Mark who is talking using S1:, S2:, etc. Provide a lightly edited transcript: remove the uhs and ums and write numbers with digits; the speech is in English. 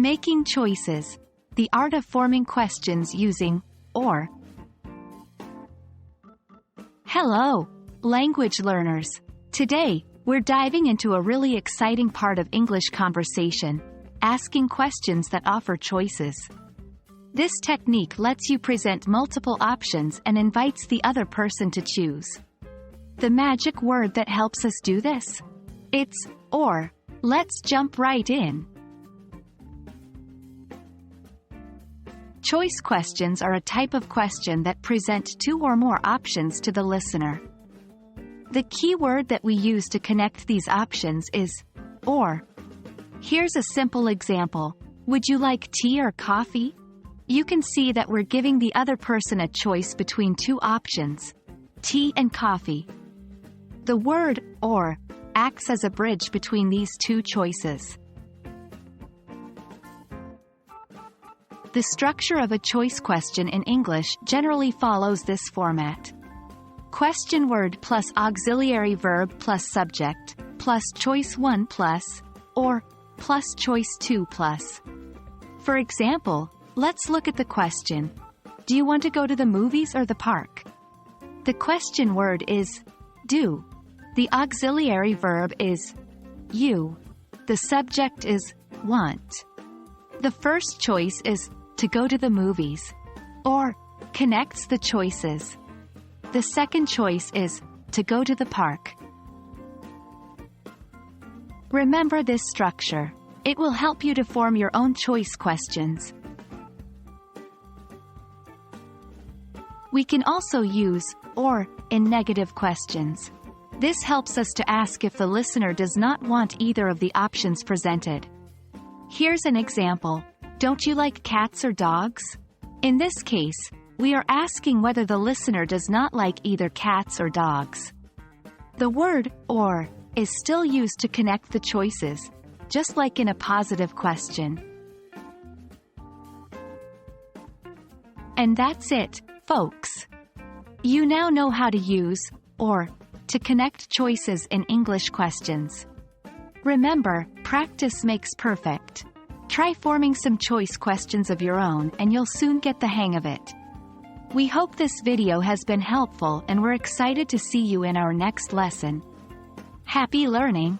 S1: Making choices. The art of forming questions using or. Hello, language learners. Today, we're diving into a really exciting part of English conversation, asking questions that offer choices. This technique lets you present multiple options and invites the other person to choose. The magic word that helps us do this? It's or. Let's jump right in. Choice questions are a type of question that present two or more options to the listener. The key word that we use to connect these options is or. Here's a simple example. Would you like tea or coffee? You can see that we're giving the other person a choice between two options, tea and coffee. The word or acts as a bridge between these two choices. The structure of a choice question in English generally follows this format. Question word plus auxiliary verb plus subject, plus choice 1 plus, or plus choice 2 plus. For example, let's look at the question. Do you want to go to the movies or the park? The question word is do. The auxiliary verb is you. The subject is want. The first choice is to go to the movies, or connects the choices. The second choice is to go to the park. Remember this structure. It will help you to form your own choice questions. We can also use or in negative questions. This helps us to ask if the listener does not want either of the options presented. Here's an example. Don't you like cats or dogs? In this case, we are asking whether the listener does not like either cats or dogs. The word or is still used to connect the choices, just like in a positive question. And that's it, folks. You now know how to use or to connect choices in English questions. Remember, practice makes perfect. Try forming some choice questions of your own and you'll soon get the hang of it. We hope this video has been helpful and we're excited to see you in our next lesson. Happy learning!